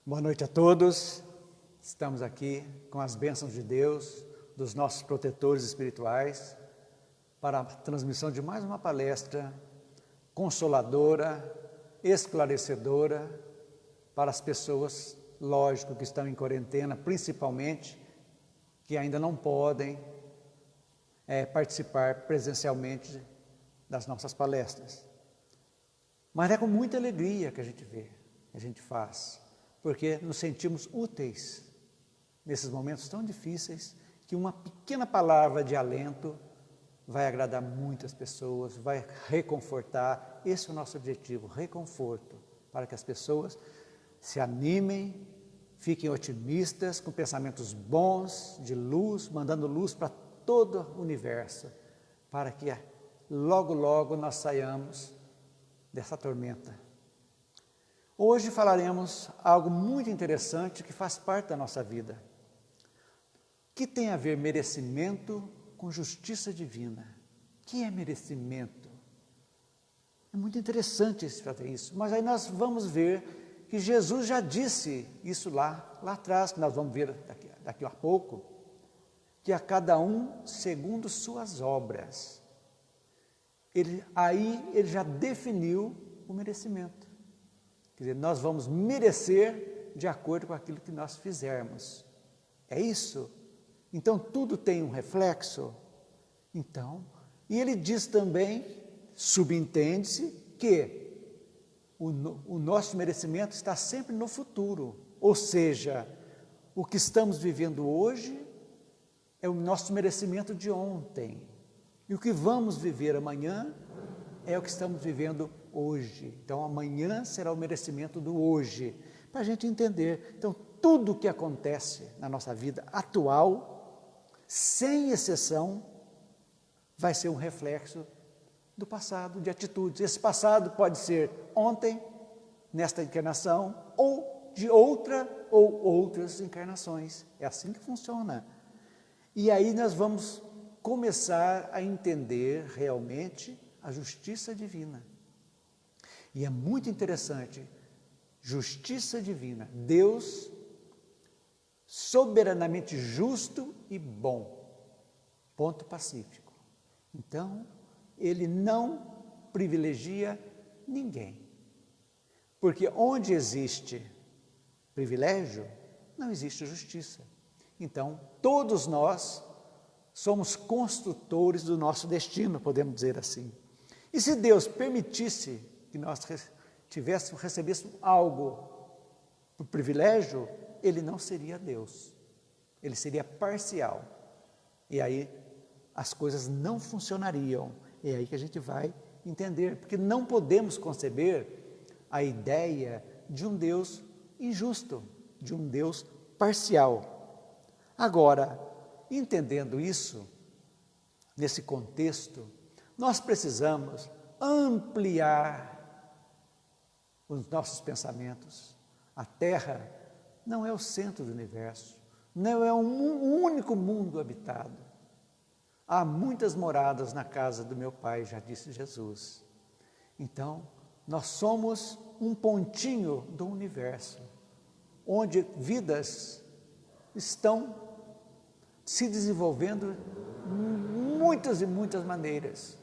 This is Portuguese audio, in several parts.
Boa noite a todos. Estamos aqui com as bênçãos de Deus, dos nossos protetores espirituais, para a transmissão de mais uma palestra consoladora, esclarecedora para as pessoas, lógico, que estão em quarentena, principalmente, que ainda não podem participar presencialmente das nossas palestras. Mas é com muita alegria que a gente vê, que a gente faz, porque nos sentimos úteis nesses momentos tão difíceis, que uma pequena palavra de alento vai agradar muitas pessoas, vai reconfortar. Esse é o nosso objetivo, reconforto, para que as pessoas se animem, fiquem otimistas, com pensamentos bons, de luz, mandando luz para todo o universo, para que logo, logo nós saiamos dessa tormenta. Hoje falaremos algo muito interessante que faz parte da nossa vida, que tem a ver merecimento com justiça divina. O que é merecimento? É muito interessante fazer isso, mas aí nós vamos ver que Jesus já disse isso lá atrás, que nós vamos ver daqui a pouco, que a cada um segundo suas obras. Ele já definiu o merecimento. Quer dizer, nós vamos merecer de acordo com aquilo que nós fizermos. É isso? Então, tudo tem um reflexo. Então, e ele diz também, subentende-se, que o nosso merecimento está sempre no futuro. Ou seja, o que estamos vivendo hoje é o nosso merecimento de ontem. E o que vamos viver amanhã é o que estamos vivendo hoje. Então, amanhã será o merecimento do hoje, para a gente entender. Então, tudo o que acontece na nossa vida atual, sem exceção, vai ser um reflexo do passado, de atitudes. Esse passado pode ser ontem, nesta encarnação, ou de outra ou outras encarnações. É assim que funciona. E aí nós vamos começar a entender realmente a justiça divina. E é muito interessante, justiça divina, Deus soberanamente justo e bom, ponto pacífico. Então, ele não privilegia ninguém, porque onde existe privilégio, não existe justiça. Então, todos nós somos construtores do nosso destino, podemos dizer assim. E se Deus permitisse que nós recebêssemos algo por privilégio, ele não seria Deus, ele seria parcial. E aí as coisas não funcionariam. É aí que a gente vai entender, porque não podemos conceber a ideia de um Deus injusto, de um Deus parcial. Agora, entendendo isso, nesse contexto, nós precisamos ampliar os nossos pensamentos. A Terra não é o centro do universo, não é um único mundo habitado. Há muitas moradas na casa do meu Pai, já disse Jesus. Então, nós somos um pontinho do universo, onde vidas estão se desenvolvendo muitas e muitas maneiras.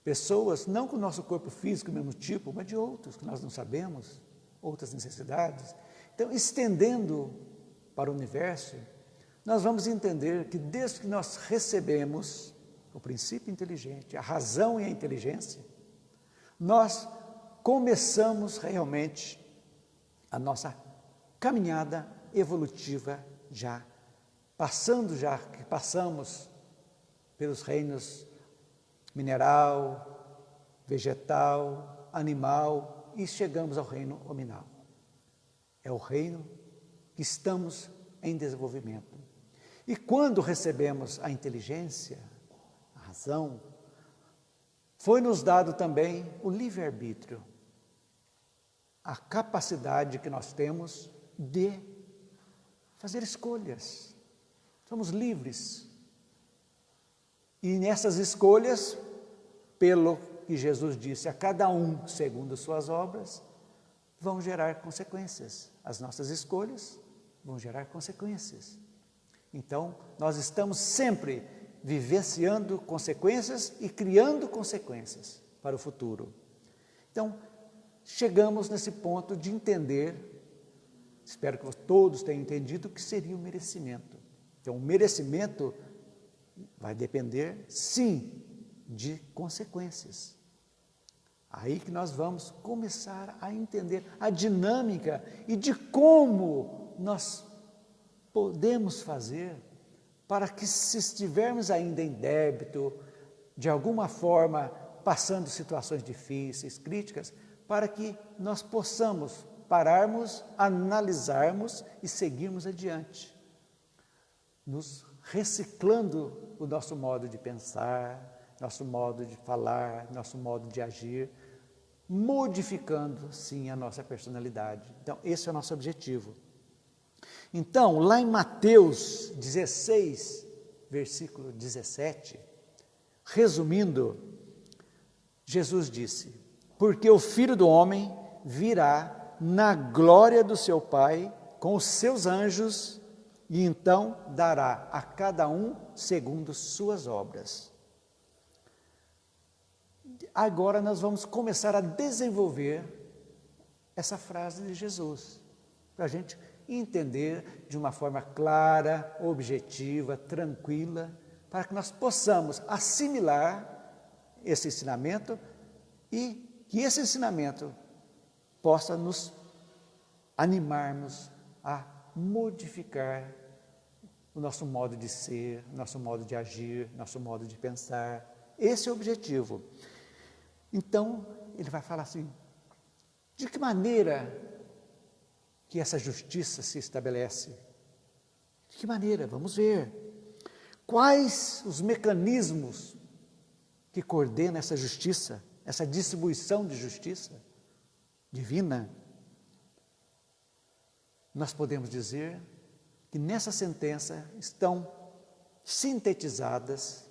Pessoas, não com o nosso corpo físico, do mesmo tipo, mas de outros, que nós não sabemos, outras necessidades. Então, estendendo para o universo, nós vamos entender que desde que nós recebemos o princípio inteligente, a razão e a inteligência, nós começamos realmente a nossa caminhada evolutiva já, que passamos pelos reinos mineral, vegetal, animal e chegamos ao reino hominal. É o reino que estamos em desenvolvimento. E quando recebemos a inteligência, a razão, foi-nos dado também o livre-arbítrio, a capacidade que nós temos de fazer escolhas. Somos livres. E nessas escolhas, pelo que Jesus disse, a cada um segundo suas obras, vão gerar consequências. As nossas escolhas vão gerar consequências. Então, nós estamos sempre vivenciando consequências e criando consequências para o futuro. Então, chegamos nesse ponto de entender, espero que todos tenham entendido, o que seria o merecimento. Então, o merecimento vai depender, sim, de consequências. Aí que nós vamos começar a entender a dinâmica e de como nós podemos fazer para que, se estivermos ainda em débito, de alguma forma passando situações difíceis, críticas, para que nós possamos pararmos, analisarmos e seguirmos adiante, nos reciclando o nosso modo de pensar, nosso modo de falar, nosso modo de agir, modificando, sim, a nossa personalidade. Então, esse é o nosso objetivo. Então, lá em Mateus 16, versículo 17, resumindo, Jesus disse: porque o Filho do Homem virá na glória do seu Pai com os seus anjos e então dará a cada um segundo suas obras. Agora nós vamos começar a desenvolver essa frase de Jesus, para a gente entender de uma forma clara, objetiva, tranquila, para que nós possamos assimilar esse ensinamento e que esse ensinamento possa nos animarmos a modificar o nosso modo de ser, nosso modo de agir, nosso modo de pensar. Esse é o objetivo. Então, ele vai falar assim: de que maneira que essa justiça se estabelece? De que maneira? Vamos ver. Quais os mecanismos que coordenam essa justiça, essa distribuição de justiça divina? Nós podemos dizer que nessa sentença estão sintetizadas,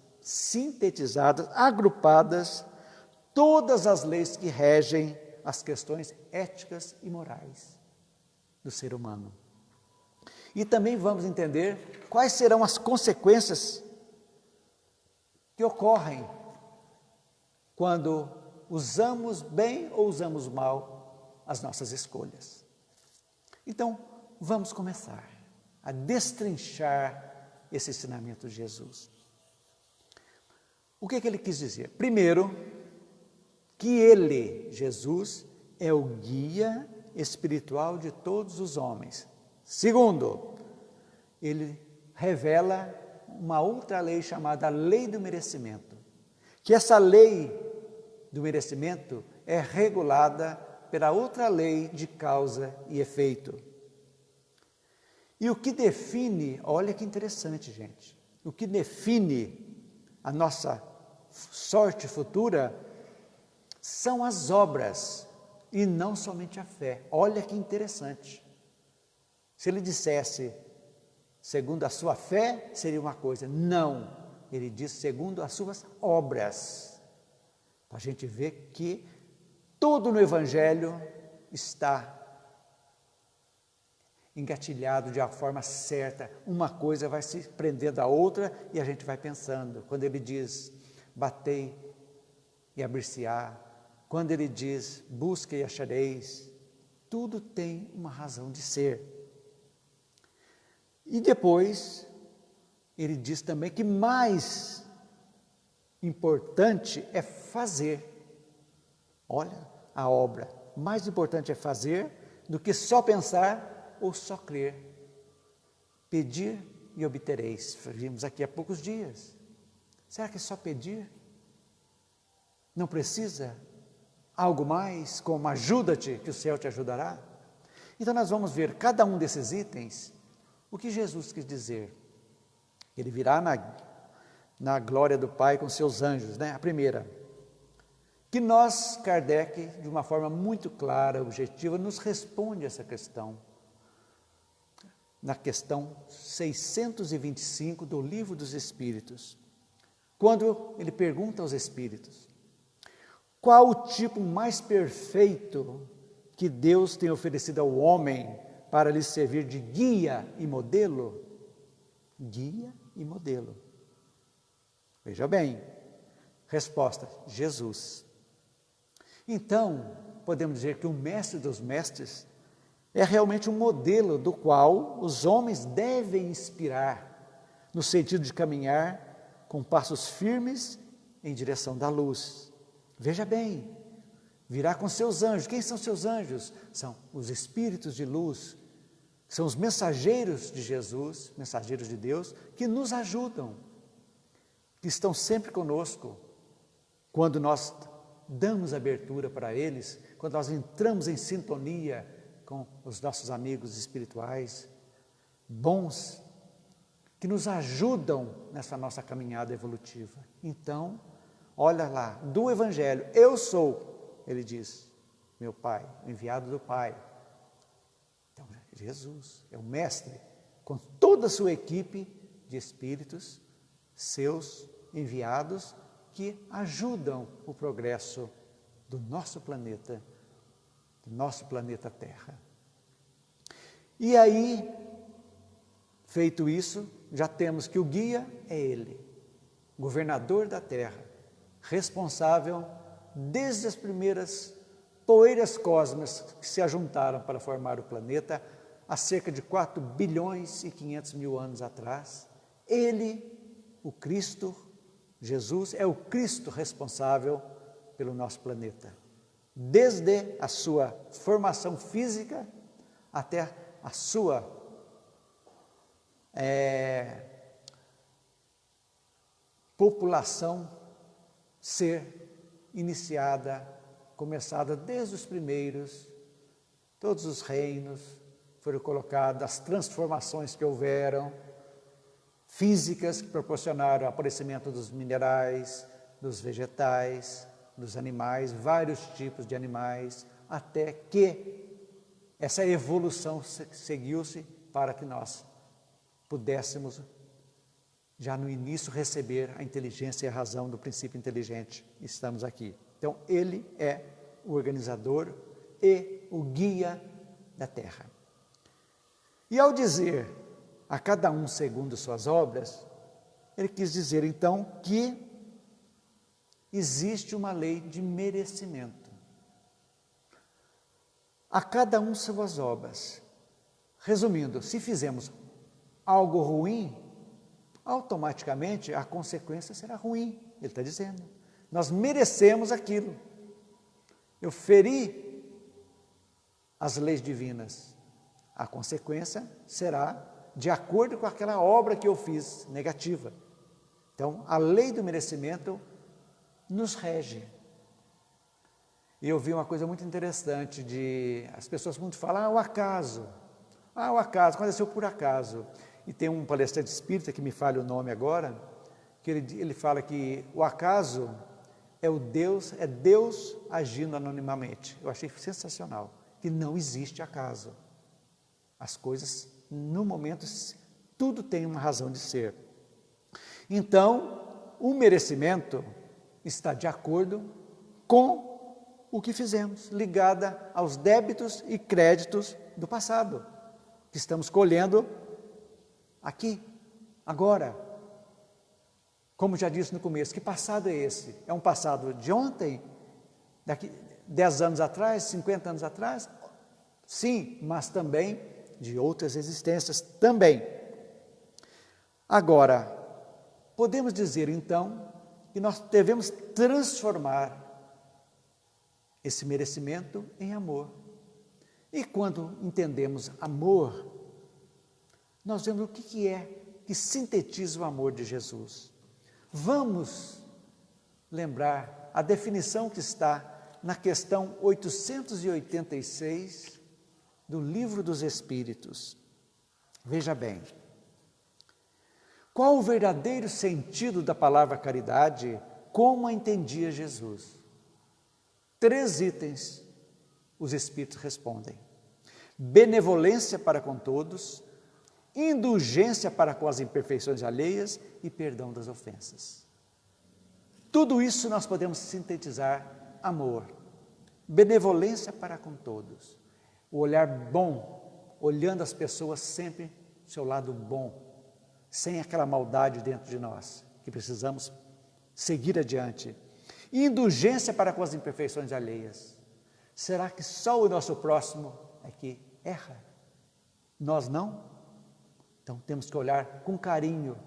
agrupadas, todas as leis que regem as questões éticas e morais do ser humano. E também vamos entender quais serão as consequências que ocorrem quando usamos bem ou usamos mal as nossas escolhas. Então, vamos começar a destrinchar esse ensinamento de Jesus. O que ele quis dizer? Primeiro, que ele, Jesus, é o guia espiritual de todos os homens. Segundo, ele revela uma outra lei chamada lei do merecimento, que essa lei do merecimento é regulada pela outra lei de causa e efeito. E o que define, olha que interessante, gente, o que define a nossa sorte futura são as obras e não somente a fé. Olha que interessante. Se ele dissesse segundo a sua fé, seria uma coisa. Não, ele diz segundo as suas obras. Para a gente ver que tudo no Evangelho está engatilhado de uma forma certa. Uma coisa vai se prendendo à outra e a gente vai pensando. Quando ele diz, batei e abrir-se-á. Quando ele diz, busque e achareis. Tudo tem uma razão de ser. E depois, ele diz também que mais importante é fazer. Olha, a obra. Mais importante é fazer do que só pensar ou só crer. Pedir e obtereis. Vimos aqui há poucos dias. Será que é só pedir? Não precisa algo mais, como ajuda-te, que o céu te ajudará? Então nós vamos ver cada um desses itens, o que Jesus quis dizer. Ele virá na glória do Pai com seus anjos, né? A primeira, que nós, Kardec, de uma forma muito clara, objetiva, nos responde essa questão. Na questão 625 do Livro dos Espíritos, quando ele pergunta aos Espíritos, qual o tipo mais perfeito que Deus tem oferecido ao homem para lhe servir de guia e modelo? Guia e modelo. Veja bem, resposta: Jesus. Então, podemos dizer que o mestre dos mestres é realmente um modelo do qual os homens devem inspirar, no sentido de caminhar com passos firmes em direção da luz. Veja bem, virá com seus anjos. Quem são seus anjos? São os espíritos de luz, são os mensageiros de Jesus, mensageiros de Deus, que nos ajudam, que estão sempre conosco, quando nós damos abertura para eles, quando nós entramos em sintonia com os nossos amigos espirituais, bons, que nos ajudam nessa nossa caminhada evolutiva. Então, olha lá, do Evangelho, eu sou, ele diz, meu Pai, enviado do Pai. Então, Jesus é o Mestre, com toda a sua equipe de espíritos, seus enviados, que ajudam o progresso do nosso planeta Terra. E aí, feito isso, já temos que o guia é ele, governador da Terra, responsável desde as primeiras poeiras cósmicas que se ajuntaram para formar o planeta, há cerca de 4 bilhões e 500 mil anos atrás. Ele, o Cristo, Jesus, é o Cristo responsável pelo nosso planeta, desde a sua formação física até a sua população ser iniciada, começada desde os primeiros, todos os reinos foram colocados, as transformações que houveram, físicas que proporcionaram o aparecimento dos minerais, dos vegetais, dos animais, vários tipos de animais, até que essa evolução seguiu-se para que nós pudéssemos, já no início, receber a inteligência e a razão do princípio inteligente. Estamos aqui. Então, ele é o organizador e o guia da Terra. E ao dizer a cada um segundo suas obras, ele quis dizer então que existe uma lei de merecimento. A cada um suas obras. Resumindo, se fizemos algo ruim, automaticamente a consequência será ruim, ele está dizendo. Nós merecemos aquilo. Eu feri as leis divinas. A consequência será de acordo com aquela obra que eu fiz, negativa. Então, a lei do merecimento nos rege. E eu vi uma coisa muito interessante, as pessoas muito falam, o acaso, aconteceu por acaso. E tem um palestrante espírita, que me falha o nome agora, que ele fala que o acaso é Deus agindo anonimamente. Eu achei sensacional, que não existe acaso. As coisas, no momento, tudo tem uma razão de ser. Então, o merecimento está de acordo com o que fizemos, ligada aos débitos e créditos do passado, que estamos colhendo aqui, agora. Como já disse no começo, que passado é esse? É um passado de ontem? Daqui 10 anos atrás, 50 anos atrás? Sim, mas também de outras existências também. Agora, podemos dizer então que nós devemos transformar esse merecimento em amor. E quando entendemos amor, nós vemos o que é que sintetiza o amor de Jesus. Vamos lembrar a definição que está na questão 886 do Livro dos Espíritos. Veja bem, qual o verdadeiro sentido da palavra caridade, como a entendia Jesus? 3 itens os Espíritos respondem: benevolência para com todos, indulgência para com as imperfeições alheias e perdão das ofensas. Tudo isso nós podemos sintetizar amor. benevolência para com todos, o olhar bom, olhando as pessoas sempre do seu lado bom, sem aquela maldade dentro de nós, que precisamos seguir adiante. E indulgência para com as imperfeições alheias. Será que só o nosso próximo é que erra? Nós não? Então temos que olhar com carinho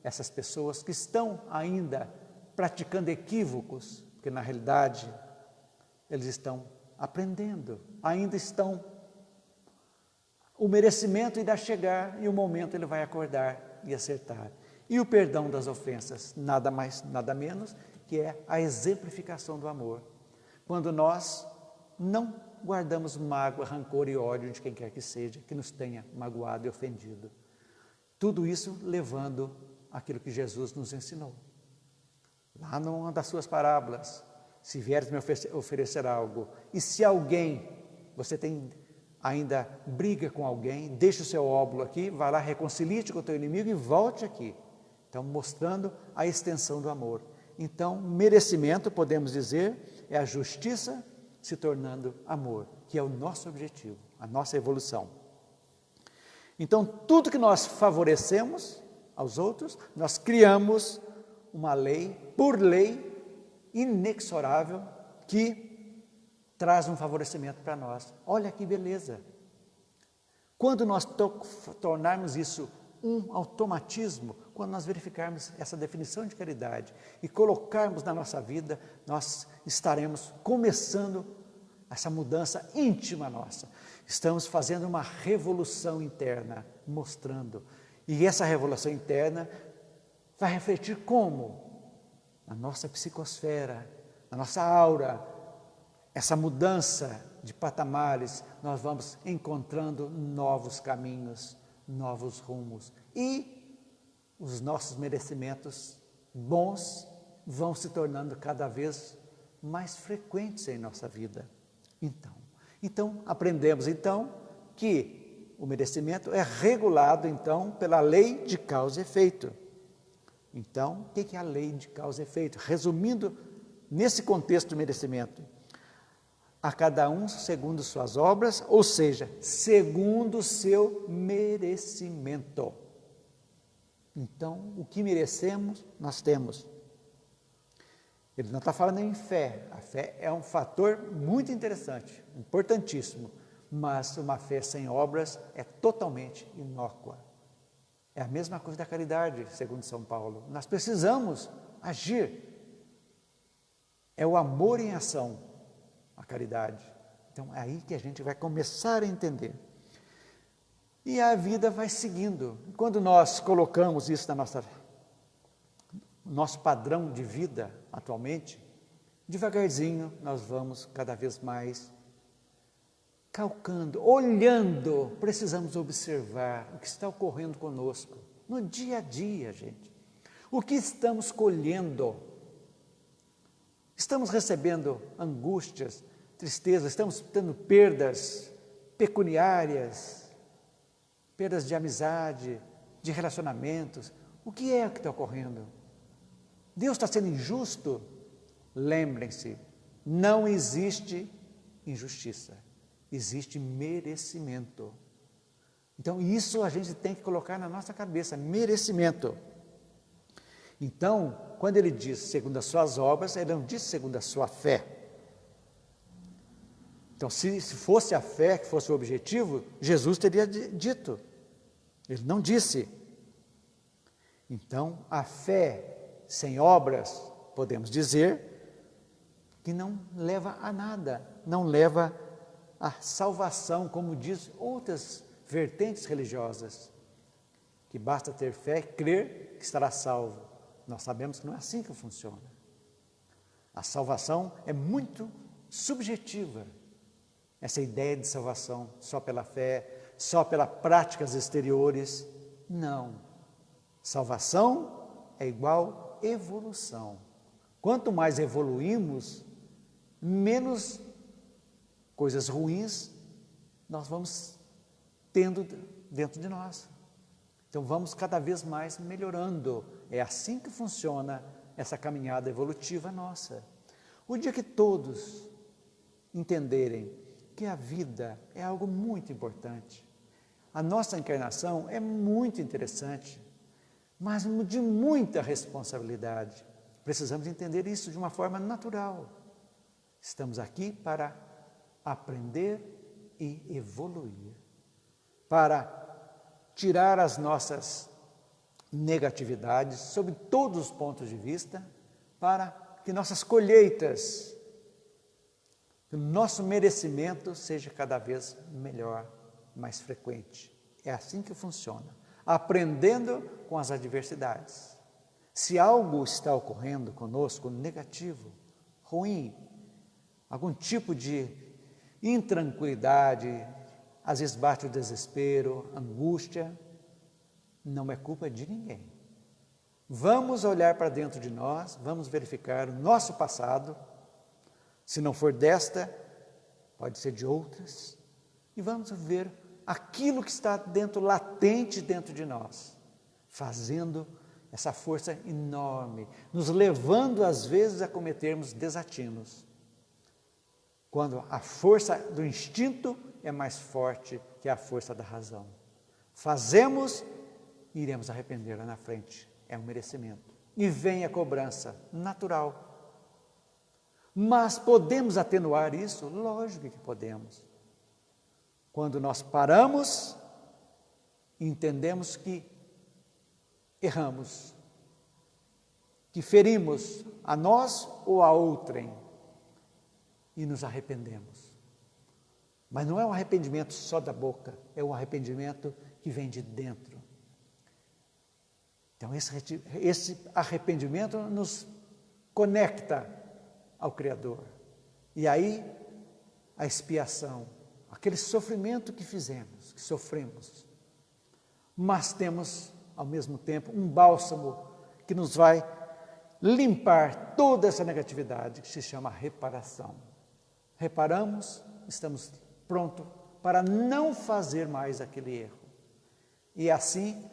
essas pessoas que estão ainda praticando equívocos, porque na realidade eles estão aprendendo, ainda estão. O merecimento irá chegar e o momento ele vai acordar e acertar. E o perdão das ofensas, nada mais, nada menos, que é a exemplificação do amor. Quando nós não guardamos mágoa, rancor e ódio de quem quer que seja, que nos tenha magoado e ofendido. Tudo isso levando aquilo que Jesus nos ensinou. Lá numa das suas parábolas, se vieres me oferecer algo, e se alguém, você tem ainda briga com alguém, deixa o seu óbolo aqui, vai lá, reconcilie-te com o teu inimigo e volte aqui. Então, mostrando a extensão do amor. Então, merecimento, podemos dizer, é a justiça se tornando amor, que é o nosso objetivo, a nossa evolução. Então, tudo que nós favorecemos aos outros, nós criamos uma lei, por lei, inexorável, que traz um favorecimento para nós. Olha que beleza! Quando nós tornarmos isso um automatismo, quando nós verificarmos essa definição de caridade e colocarmos na nossa vida, nós estaremos começando essa mudança íntima nossa. Estamos fazendo uma revolução interna, mostrando. E essa revolução interna vai refletir como? Na nossa psicosfera, na nossa aura, essa mudança de patamares, nós vamos encontrando novos caminhos, novos rumos. E os nossos merecimentos bons vão se tornando cada vez mais frequentes em nossa vida. Então aprendemos que o merecimento é regulado pela lei de causa e efeito. Então, o que é a lei de causa e efeito? Resumindo, nesse contexto do merecimento, a cada um segundo suas obras, ou seja, segundo o seu merecimento. Então, o que merecemos, nós temos. Ele não está falando em fé. A fé é um fator muito interessante, importantíssimo, mas uma fé sem obras é totalmente inócua. É a mesma coisa da caridade, segundo São Paulo. Nós precisamos agir. É o amor em ação, a caridade. Então, é aí que a gente vai começar a entender. E a vida vai seguindo. Quando nós colocamos isso no nosso padrão de vida atualmente, devagarzinho nós vamos cada vez mais calcando, olhando, precisamos observar o que está ocorrendo conosco, no dia a dia, gente. O que estamos colhendo? Estamos recebendo angústias, tristezas, estamos tendo perdas pecuniárias, perdas de amizade, de relacionamentos. O que é que está ocorrendo? Deus está sendo injusto? Lembrem-se, não existe injustiça, existe merecimento. Então, isso a gente tem que colocar na nossa cabeça, merecimento. Então, quando ele diz segundo as suas obras, ele não diz segundo a sua fé. Então, se fosse a fé que fosse o objetivo, Jesus teria dito. Ele não disse. Então, a fé sem obras, podemos dizer, que não leva a nada, não leva à salvação, como diz outras vertentes religiosas, que basta ter fé, crer que estará salvo. Nós sabemos que não é assim que funciona. A salvação é muito subjetiva. Essa ideia de salvação só pela fé, só pelas práticas exteriores, não. Salvação é igual evolução. Quanto mais evoluímos, menos coisas ruins nós vamos tendo dentro de nós. Então vamos cada vez mais melhorando. É assim que funciona essa caminhada evolutiva nossa. O dia que todos entenderem que a vida é algo muito importante. A nossa encarnação é muito interessante, mas de muita responsabilidade. Precisamos entender isso de uma forma natural. Estamos aqui para aprender e evoluir, para tirar as nossas negatividades sob todos os pontos de vista, para que nossas colheitas, que o nosso merecimento seja cada vez melhor, mais frequente. É assim que funciona, aprendendo com as adversidades. Se algo está ocorrendo conosco negativo, ruim, algum tipo de intranquilidade, às vezes bate o desespero, angústia, não é culpa de ninguém. Vamos olhar para dentro de nós, vamos verificar o nosso passado, se não for desta, pode ser de outras, e vamos ver aquilo que está dentro, latente dentro de nós, fazendo essa força enorme, nos levando às vezes a cometermos desatinos, quando a força do instinto é mais forte que a força da razão. Fazemos e iremos arrepender lá na frente, é um merecimento. E vem a cobrança natural. Mas podemos atenuar isso? Lógico que podemos. Quando nós paramos, entendemos que erramos, que ferimos a nós ou a outrem e nos arrependemos. Mas não é um arrependimento só da boca, é um arrependimento que vem de dentro. Então esse arrependimento nos conecta ao Criador. E aí a expiação, aquele sofrimento que fizemos, que sofremos, mas temos ao mesmo tempo um bálsamo que nos vai limpar toda essa negatividade, que se chama reparação. Reparamos, estamos prontos para não fazer mais aquele erro. E assim,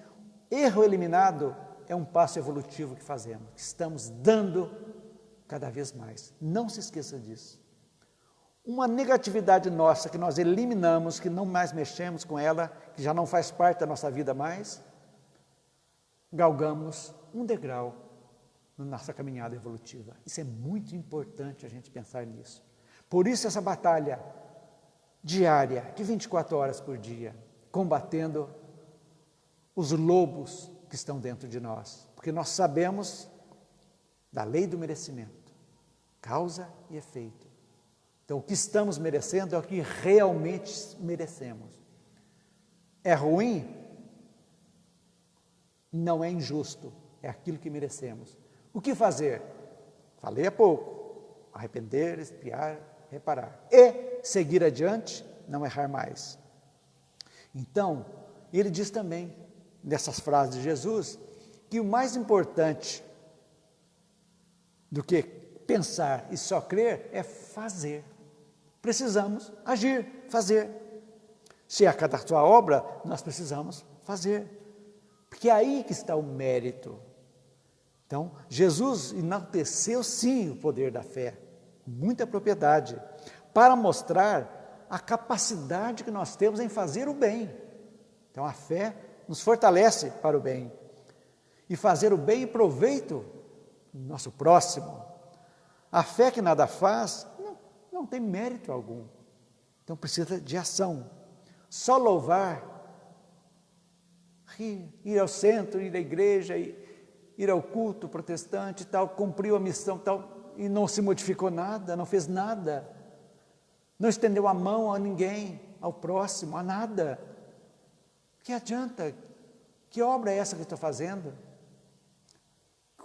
erro eliminado é um passo evolutivo que fazemos, que estamos dando cada vez mais. Não se esqueça disso. Uma negatividade nossa que nós eliminamos, que não mais mexemos com ela, que já não faz parte da nossa vida mais, galgamos um degrau na nossa caminhada evolutiva. Isso é muito importante a gente pensar nisso. Por isso essa batalha diária, de 24 horas por dia, combatendo os lobos que estão dentro de nós. Porque nós sabemos da lei do merecimento, causa e efeito. Então, o que estamos merecendo é o que realmente merecemos. É ruim? Não é injusto, é aquilo que merecemos. O que fazer? Falei há pouco, arrepender, expiar, reparar. E seguir adiante, não errar mais. Então, ele diz também, nessas frases de Jesus, que o mais importante do que pensar e só crer é fazer. Precisamos agir, fazer. Se é cada sua obra, nós precisamos fazer. Porque é aí que está o mérito. Então, Jesus enalteceu sim o poder da fé, com muita propriedade, para mostrar a capacidade que nós temos em fazer o bem. Então, a fé nos fortalece para o bem. E fazer o bem e proveito do nosso próximo. A fé que nada faz, não tem mérito algum. Então, precisa de ação. Só louvar, ir ao centro, ir à igreja, ir ao culto protestante e tal, cumpriu a missão tal, e não se modificou nada, não fez nada, não estendeu a mão a ninguém, ao próximo, a nada. Que adianta? Que obra é essa que estou fazendo?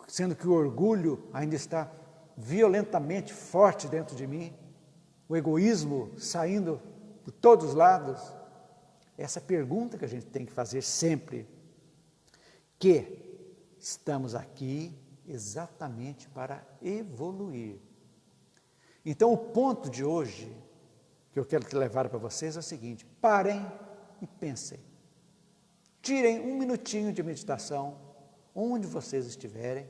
Sendo que o orgulho ainda está violentamente forte dentro de mim, o egoísmo saindo por todos os lados. Essa pergunta que a gente tem que fazer sempre, que estamos aqui exatamente para evoluir. Então, o ponto de hoje, que eu quero levar para vocês, é o seguinte: parem e pensem. Tirem um minutinho de meditação, onde vocês estiverem,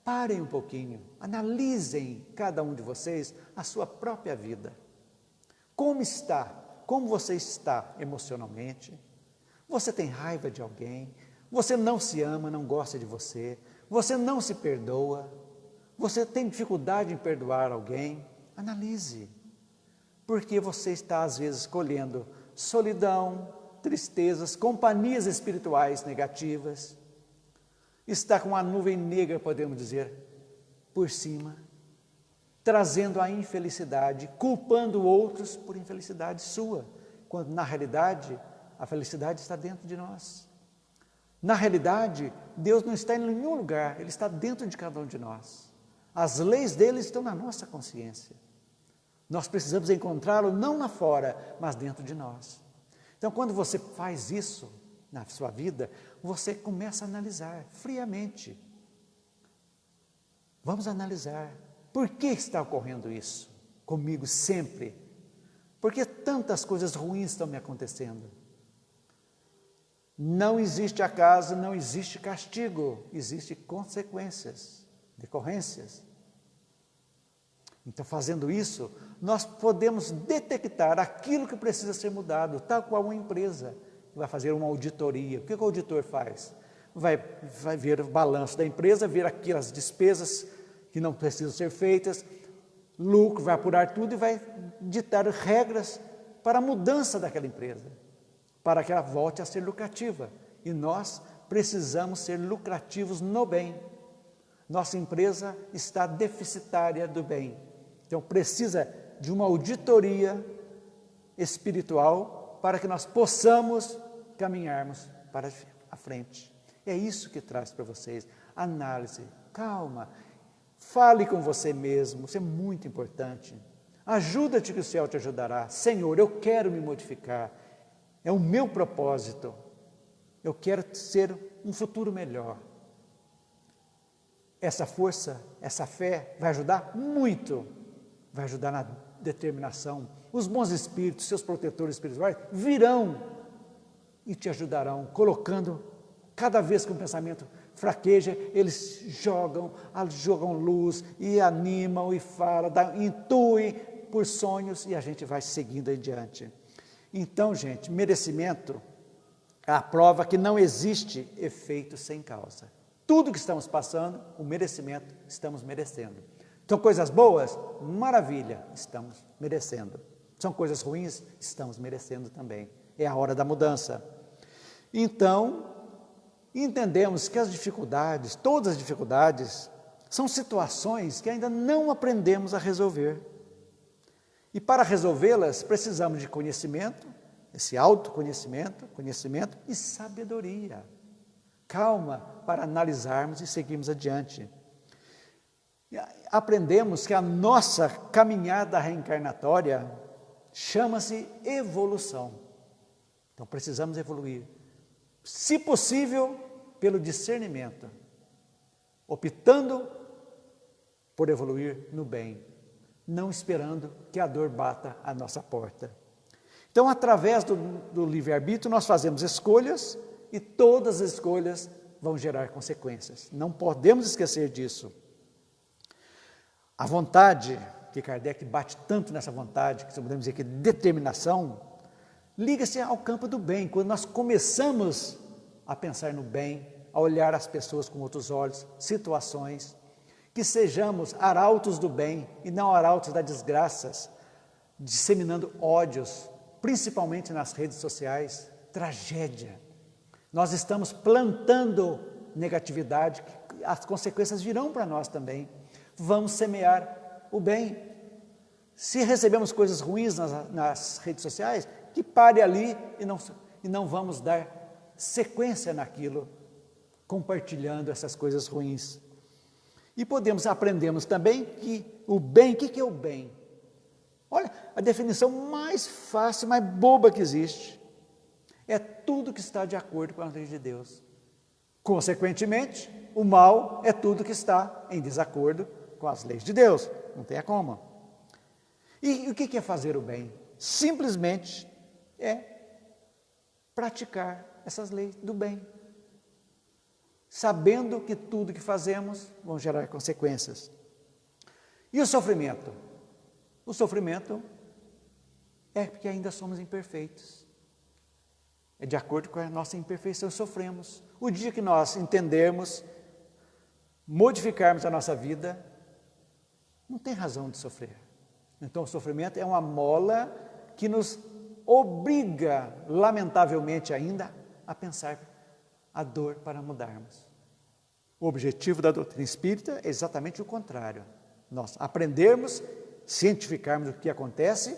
parem um pouquinho, analisem cada um de vocês a sua própria vida. Como está? Como você está emocionalmente? Você tem raiva de alguém? Você não se ama, não gosta de você? Você não se perdoa? Você tem dificuldade em perdoar alguém? Analise. Porque você está, às vezes, escolhendo solidão, tristezas, companhias espirituais negativas. Está com uma nuvem negra, podemos dizer, por cima, trazendo a infelicidade, culpando outros por infelicidade sua, quando na realidade a felicidade está dentro de nós. Na realidade, Deus não está em nenhum lugar, Ele está dentro de cada um de nós. As leis dele estão na nossa consciência. Nós precisamos encontrá-lo não lá fora, mas dentro de nós. Então, quando você faz isso na sua vida, você começa a analisar friamente. Vamos analisar. Por que está ocorrendo isso comigo sempre? Por que tantas coisas ruins estão me acontecendo? Não existe acaso, não existe castigo, existem consequências, decorrências. Então, fazendo isso, nós podemos detectar aquilo que precisa ser mudado, tal qual uma empresa que vai fazer uma auditoria. O que o auditor faz? Vai ver o balanço da empresa, ver aquelas despesas que não precisam ser feitas, lucro, vai apurar tudo e vai ditar regras para a mudança daquela empresa, para que ela volte a ser lucrativa. E nós precisamos ser lucrativos no bem. Nossa empresa está deficitária do bem. Então, precisa de uma auditoria espiritual para que nós possamos caminharmos para a frente. É isso que traz para vocês. Análise, calma, fale com você mesmo, isso é muito importante. Ajuda-te que o céu te ajudará. Senhor, eu quero me modificar, é o meu propósito, eu quero ser um futuro melhor. Essa força, essa fé vai ajudar muito, vai ajudar na determinação. Os bons espíritos, seus protetores espirituais, virão e te ajudarão, colocando, cada vez que um pensamento fraqueja, eles jogam luz e animam e falam, intuem por sonhos e a gente vai seguindo adiante. Então, gente, merecimento é a prova que não existe efeito sem causa. Tudo que estamos passando, o merecimento, estamos merecendo. São coisas boas? Maravilha, estamos merecendo. São coisas ruins? Estamos merecendo também. É a hora da mudança. Então, entendemos que as dificuldades, todas as dificuldades, são situações que ainda não aprendemos a resolver. E para resolvê-las, precisamos de conhecimento, esse autoconhecimento, conhecimento e sabedoria. Calma para analisarmos e seguirmos adiante. Aprendemos que a nossa caminhada reencarnatória chama-se evolução. Então precisamos evoluir. Se possível, pelo discernimento, optando por evoluir no bem, não esperando que a dor bata a nossa porta. Então, através do livre-arbítrio, nós fazemos escolhas e todas as escolhas vão gerar consequências. Não podemos esquecer disso. A vontade, que Kardec bate tanto nessa vontade, que podemos dizer que determinação, liga-se ao campo do bem. Quando nós começamos a pensar no bem, a olhar as pessoas com outros olhos, situações, que sejamos arautos do bem e não arautos das desgraças, disseminando ódios, principalmente nas redes sociais, tragédia. Nós estamos plantando negatividade, as consequências virão para nós também. Vamos semear o bem. Se recebemos coisas ruins nas redes sociais, que pare ali e não vamos dar sequência naquilo, compartilhando essas coisas ruins. E aprendemos também que o bem, o que é o bem? Olha, a definição mais fácil, mais boba que existe, é tudo que está de acordo com a lei de Deus. Consequentemente, o mal é tudo que está em desacordo com as leis de Deus, não tem como. E o que é fazer o bem? Simplesmente é praticar essas leis do bem, sabendo que tudo que fazemos vão gerar consequências. E o sofrimento? O sofrimento É porque ainda somos imperfeitos. É de acordo com a nossa imperfeição, sofremos. O dia que nós entendermos, modificarmos a nossa vida, não tem razão de sofrer. Então o sofrimento é uma mola que nos obriga, lamentavelmente ainda, a pensar a dor para mudarmos. O objetivo da doutrina espírita é exatamente o contrário. Nós aprendermos, cientificarmos o que acontece,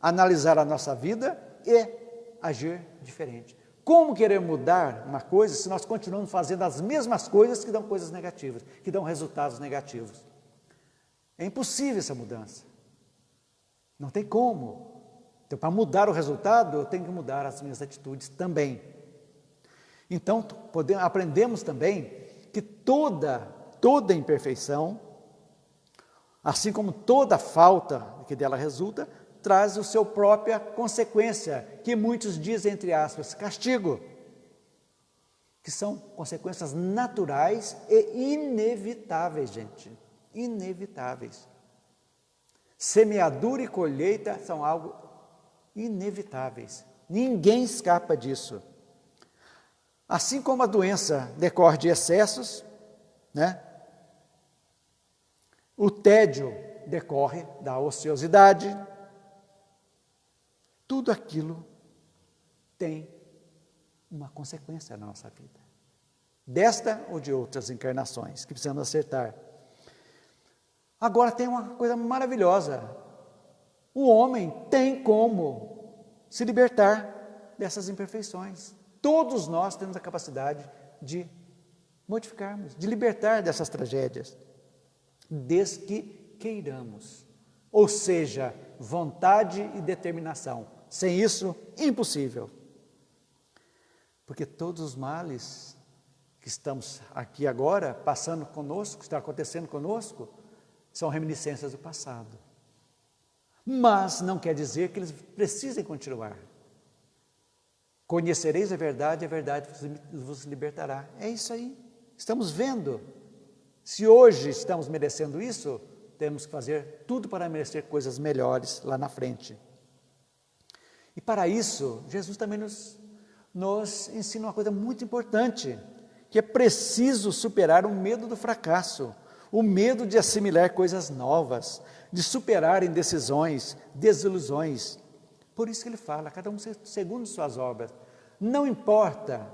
analisar a nossa vida e agir diferente. Como querer mudar uma coisa se nós continuamos fazendo as mesmas coisas que dão coisas negativas, que dão resultados negativos? É impossível essa mudança. Não tem como. Então, para mudar o resultado, eu tenho que mudar as minhas atitudes também. Então, aprendemos também que toda imperfeição, assim como toda falta que dela resulta, traz a sua própria consequência, que muitos dizem, entre aspas, castigo, que são consequências naturais e inevitáveis, gente, inevitáveis. Semeadura e colheita são algo inevitáveis, ninguém escapa disso. Assim como a doença decorre de excessos, né? O tédio decorre da ociosidade. Tudo aquilo tem uma consequência na nossa vida, desta ou de outras encarnações, que precisamos acertar. Agora tem uma coisa maravilhosa, o homem tem como se libertar dessas imperfeições. Todos nós temos a capacidade de modificarmos, de libertar dessas tragédias, desde que queiramos, ou seja, vontade e determinação. Sem isso, impossível. Porque todos os males que estamos aqui agora, passando conosco, que está acontecendo conosco, são reminiscências do passado. Mas não quer dizer que eles precisem continuar. Conhecereis a verdade vos libertará. É isso aí. Estamos vendo. Se hoje estamos merecendo isso, temos que fazer tudo para merecer coisas melhores lá na frente. E para isso, Jesus também nos ensina uma coisa muito importante, que é preciso superar o medo do fracasso, o medo de assimilar coisas novas, de superar indecisões, desilusões. Por isso que ele fala, cada um segundo suas obras. Não importa,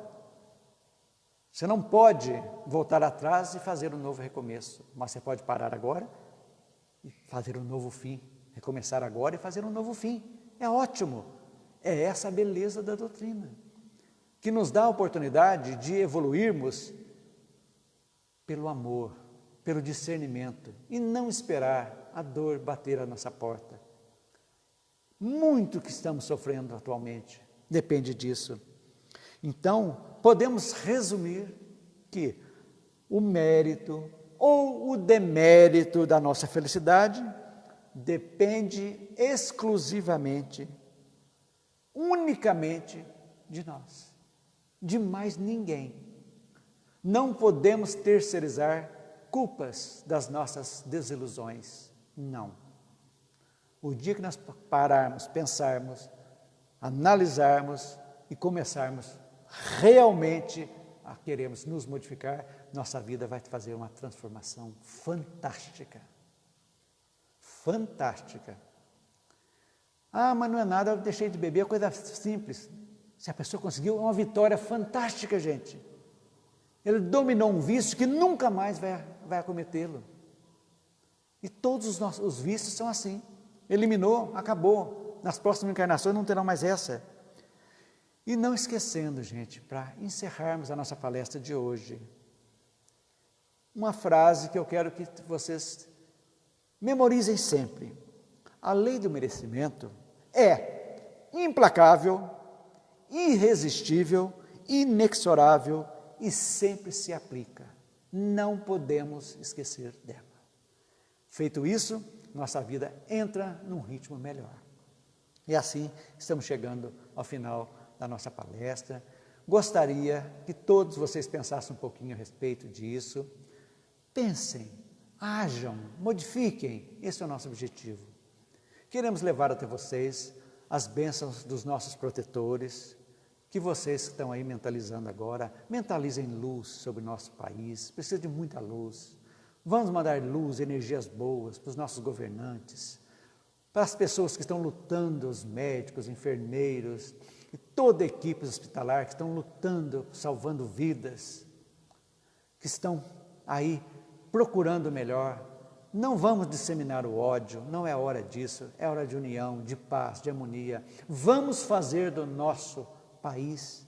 você não pode voltar atrás e fazer um novo recomeço, mas você pode parar agora e fazer um novo fim, recomeçar agora e fazer um novo fim. É ótimo, é essa a beleza da doutrina, que nos dá a oportunidade de evoluirmos pelo amor, pelo discernimento, e não esperar a dor bater à nossa porta. Muito que estamos sofrendo atualmente depende disso. Então, podemos resumir que o mérito ou o demérito da nossa felicidade depende exclusivamente, unicamente de nós, de mais ninguém. Não podemos terceirizar culpas das nossas desilusões, não. O dia que nós pararmos, pensarmos, analisarmos e começarmos realmente a queremos nos modificar, nossa vida vai fazer uma transformação fantástica. Fantástica. Ah, mas não é nada, eu deixei de beber, é coisa simples. Se a pessoa conseguiu, é uma vitória fantástica, gente. Ele dominou um vício que nunca mais vai acometê-lo. E todos os vícios são assim. Eliminou, acabou. Nas próximas encarnações não terão mais essa. E não esquecendo, gente, para encerrarmos a nossa palestra de hoje, uma frase que eu quero que vocês memorizem sempre. A lei do merecimento é implacável, irresistível, inexorável e sempre se aplica. Não podemos esquecer dela. Feito isso, nossa vida entra num ritmo melhor. E assim, estamos chegando ao final da nossa palestra. Gostaria que todos vocês pensassem um pouquinho a respeito disso. Pensem, ajam, modifiquem. Esse é o nosso objetivo. Queremos levar até vocês as bênçãos dos nossos protetores, que vocês que estão aí mentalizando agora, mentalizem luz sobre o nosso país, precisa de muita luz. Vamos mandar luz, energias boas para os nossos governantes, para as pessoas que estão lutando, os médicos, enfermeiros, e toda a equipe hospitalar que estão lutando, salvando vidas, que estão aí procurando o melhor. Não vamos disseminar o ódio, não é hora disso, é hora de união, de paz, de harmonia. Vamos fazer do nosso país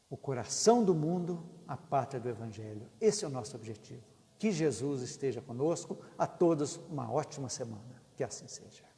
o coração do mundo, a pátria do Evangelho. Esse é o nosso objetivo. Que Jesus esteja conosco, a todos uma ótima semana. Que assim seja.